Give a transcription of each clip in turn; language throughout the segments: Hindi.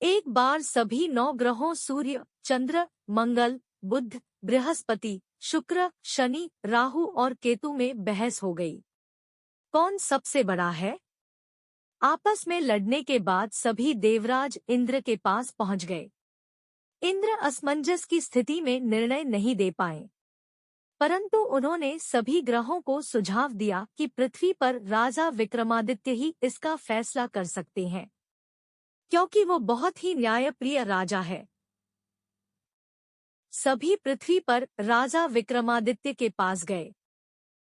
एक बार सभी 9 ग्रहों सूर्य, चंद्र, मंगल, बुध, बृहस्पति, शुक्र, शनि, राहु और केतु में बहस हो गई। कौन सबसे बड़ा है? आपस में लड़ने के बाद सभी देवराज इंद्र के पास पहुंच गए। इंद्र असमंजस की स्थिति में निर्णय नहीं दे पाए, परंतु उन्होंने सभी ग्रहों को सुझाव दिया कि पृथ्वी पर राजा विक्रमादित्य ही इसका फैसला कर सकते हैं, क्योंकि वो बहुत ही न्यायप्रिय राजा है। सभी पृथ्वी पर राजा विक्रमादित्य के पास गए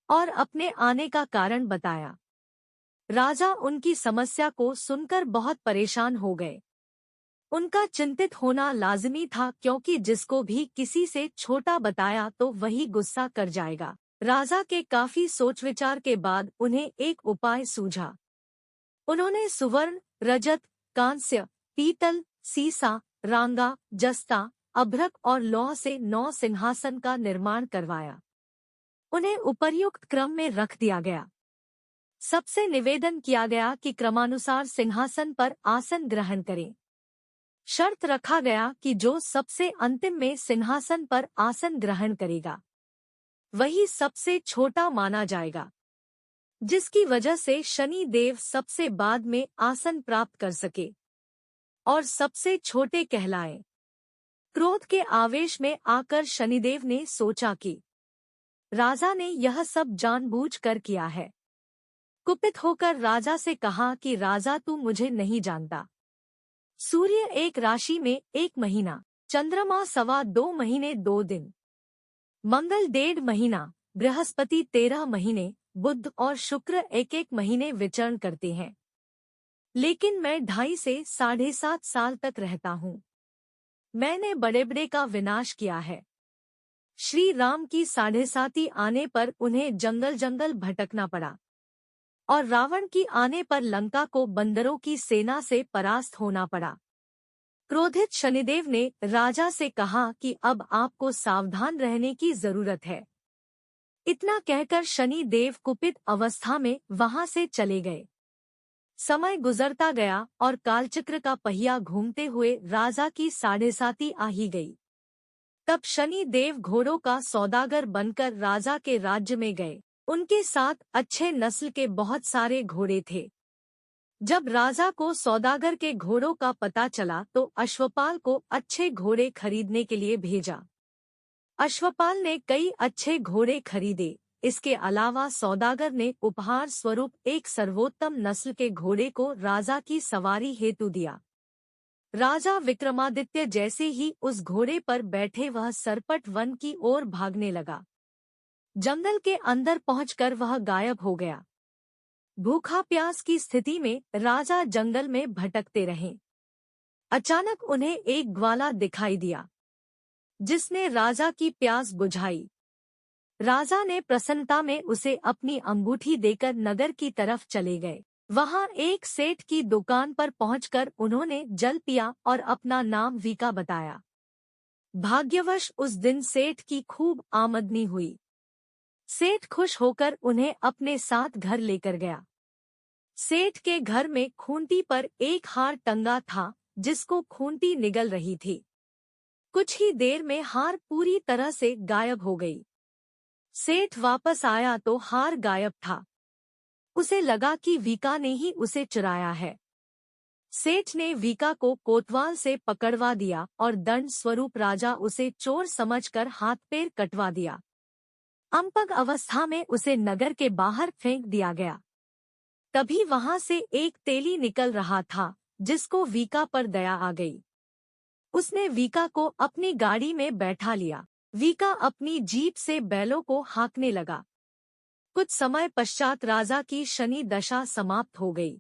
और अपने आने का कारण बताया। राजा उनकी समस्या को सुनकर बहुत परेशान हो गए। उनका चिंतित होना लाजिमी था, क्योंकि जिसको भी किसी से छोटा बताया तो वही गुस्सा कर जाएगा। राजा के काफी सोच विचार के बाद उन्हें एक उपाय सूझा। उन्होंने सुवर्ण, रजत, कांस्य, पीतल, सीसा, रांगा, जस्ता, अभ्रक और लौह से 9 सिंहासन का निर्माण करवाया। उन्हें उपर्युक्त क्रम में रख दिया गया। सबसे निवेदन किया गया कि क्रमानुसार सिंहासन पर आसन ग्रहण करें। शर्त रखा गया कि जो सबसे अंतिम में सिंहासन पर आसन ग्रहण करेगा वही सबसे छोटा माना जाएगा, जिसकी वजह से शनि देव सबसे बाद में आसन प्राप्त कर सके और सबसे छोटे कहलाएं। क्रोध के आवेश में आकर शनिदेव ने सोचा कि राजा ने यह सब जानबूझकर किया है। कुपित होकर राजा से कहा कि राजा, तू मुझे नहीं जानता। सूर्य एक राशि में 1 महीना, चंद्रमा 2.25 महीने 2 दिन, मंगल 1.5 महीना, बृहस्पति 13 महीने, बुध और शुक्र 1-1 महीने विचरण करते हैं। लेकिन मैं 2.5 से 7.5 साल तक रहता हूँ। मैंने बड़े बड़े का विनाश किया है। श्री राम की 7.5 आने पर उन्हें जंगल जंगल भटकना पड़ा और रावण की आने पर लंका को बंदरों की सेना से परास्त होना पड़ा। क्रोधित शनिदेव ने राजा से कहा कि अब आपको सावधान रहने की जरूरत है। इतना कहकर शनि देव कुपित अवस्था में वहां से चले गए। समय गुजरता गया और कालचक्र का पहिया घूमते हुए राजा की 7.5 आ ही गई। तब शनि देव घोड़ों का सौदागर बनकर राजा के राज्य में गए। उनके साथ अच्छे नस्ल के बहुत सारे घोड़े थे। जब राजा को सौदागर के घोड़ों का पता चला तो अश्वपाल को अच्छे घोड़े खरीदने के लिए भेजा। अश्वपाल ने कई अच्छे घोड़े खरीदे। इसके अलावा सौदागर ने उपहार स्वरूप एक सर्वोत्तम नस्ल के घोड़े को राजा की सवारी हेतु दिया। राजा विक्रमादित्य जैसे ही उस घोड़े पर बैठे वह सरपट वन की ओर भागने लगा। जंगल के अंदर पहुंचकर वह गायब हो गया। भूखा प्यास की स्थिति में राजा जंगल में भटकते रहे। अचानक उन्हें एक ग्वाला दिखाई दिया, जिसने राजा की प्यास बुझाई। राजा ने प्रसन्नता में उसे अपनी अंगूठी देकर नगर की तरफ चले गए। वहां एक सेठ की दुकान पर पहुंचकर उन्होंने जल पिया और अपना नाम वीका बताया। भाग्यवश उस दिन सेठ की खूब आमदनी हुई। सेठ खुश होकर उन्हें अपने साथ घर लेकर गया। सेठ के घर में खूंटी पर एक हार टंगा था, जिसको खूंटी निगल रही थी। कुछ ही देर में हार पूरी तरह से गायब हो गई। सेठ वापस आया तो हार गायब था। उसे लगा कि वीका ने ही उसे चुराया है। सेठ ने वीका को कोतवाल से पकड़वा दिया और दंड स्वरूप राजा उसे चोर समझकर हाथ पैर कटवा दिया। अंपग अवस्था में उसे नगर के बाहर फेंक दिया गया। तभी वहां से एक तेली निकल रहा था, जिसको वीका पर दया आ गई। उसने वीका को अपनी गाड़ी में बैठा लिया। वीका अपनी जीप से बैलों को हाँकने लगा। कुछ समय पश्चात राजा की शनि दशा समाप्त हो गई।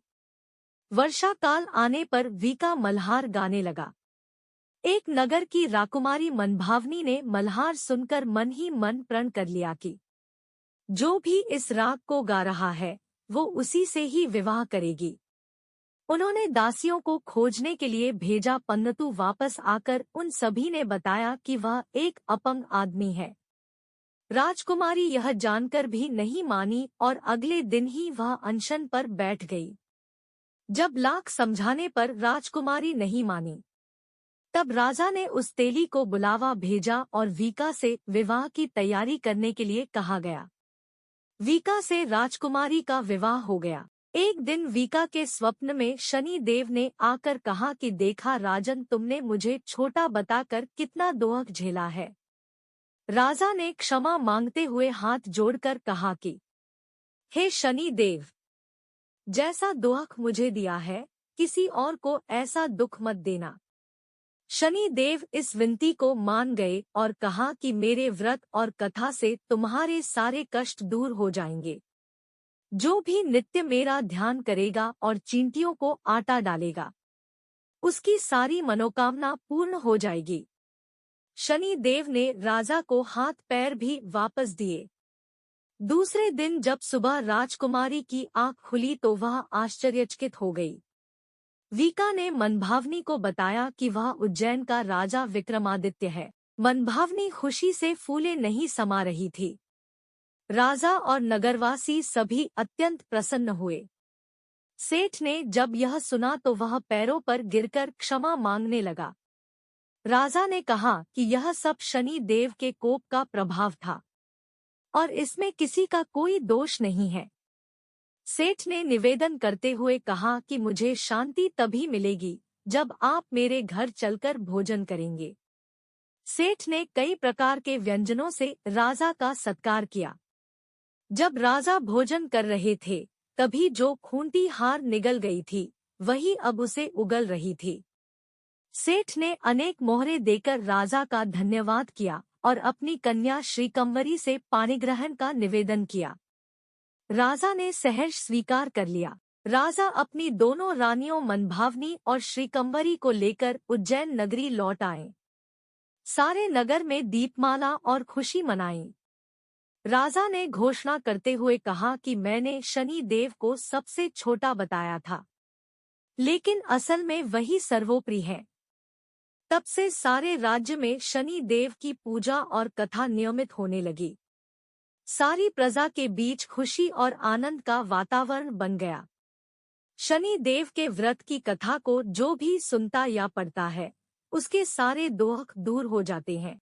वर्षा काल आने पर वीका मल्हार गाने लगा। एक नगर की राकुमारी मनभावनी ने मल्हार सुनकर मन ही मन प्रण कर लिया कि जो भी इस राग को गा रहा है वो उसी से ही विवाह करेगी। उन्होंने दासियों को खोजने के लिए भेजा, परंतु वापस आकर उन सभी ने बताया कि वह एक अपंग आदमी है। राजकुमारी यह जानकर भी नहीं मानी और अगले दिन ही वह अनशन पर बैठ गई। जब लाख समझाने पर राजकुमारी नहीं मानी, तब राजा ने उस तेली को बुलावा भेजा और वीका से विवाह की तैयारी करने के लिए कहा गया। वीका से राजकुमारी का विवाह हो गया। एक दिन वीका के स्वप्न में शनि देव ने आकर कहा कि देखा राजन, तुमने मुझे छोटा बताकर कितना दोहक झेला है। राजा ने क्षमा मांगते हुए हाथ जोड़कर कहा कि हे शनि देव, जैसा दोहक मुझे दिया है, किसी और को ऐसा दुख मत देना। शनि देव इस विनती को मान गए और कहा कि मेरे व्रत और कथा से तुम्हारे सारे कष्ट दूर हो जाएंगे। जो भी नित्य मेरा ध्यान करेगा और चींटियों को आटा डालेगा, उसकी सारी मनोकामना पूर्ण हो जाएगी। शनि देव ने राजा को हाथ पैर भी वापस दिए। दूसरे दिन जब सुबह राजकुमारी की आंख खुली तो वह आश्चर्यचकित हो गई। वीका ने मनभावनी को बताया कि वह उज्जैन का राजा विक्रमादित्य है। मनभावनी खुशी से फूले नहीं समा रही थी। राजा और नगरवासी सभी अत्यंत प्रसन्न हुए। सेठ ने जब यह सुना तो वह पैरों पर गिरकर क्षमा मांगने लगा। राजा ने कहा कि यह सब शनि देव के कोप का प्रभाव था और इसमें किसी का कोई दोष नहीं है। सेठ ने निवेदन करते हुए कहा कि मुझे शांति तभी मिलेगी जब आप मेरे घर चलकर भोजन करेंगे। सेठ ने कई प्रकार के व्यंजनों से राजा का सत्कार किया। जब राजा भोजन कर रहे थे तभी जो खूंटी हार निगल गई थी वही अब उसे उगल रही थी। सेठ ने अनेक मोहरे देकर राजा का धन्यवाद किया और अपनी कन्या श्रीकंवरी से पाणिग्रहण का निवेदन किया। राजा ने सहर्ष स्वीकार कर लिया। राजा अपनी दोनों रानियों मनभावनी और श्रीकंवरी को लेकर उज्जैन नगरी लौट आए। सारे नगर में दीपमाला और खुशी मनाई। राजा ने घोषणा करते हुए कहा कि मैंने शनि देव को सबसे छोटा बताया था, लेकिन असल में वही सर्वोपरि है। तब से सारे राज्य में शनि देव की पूजा और कथा नियमित होने लगी। सारी प्रजा के बीच खुशी और आनंद का वातावरण बन गया। शनि देव के व्रत की कथा को जो भी सुनता या पढ़ता है, उसके सारे दोहक दूर हो जाते हैं।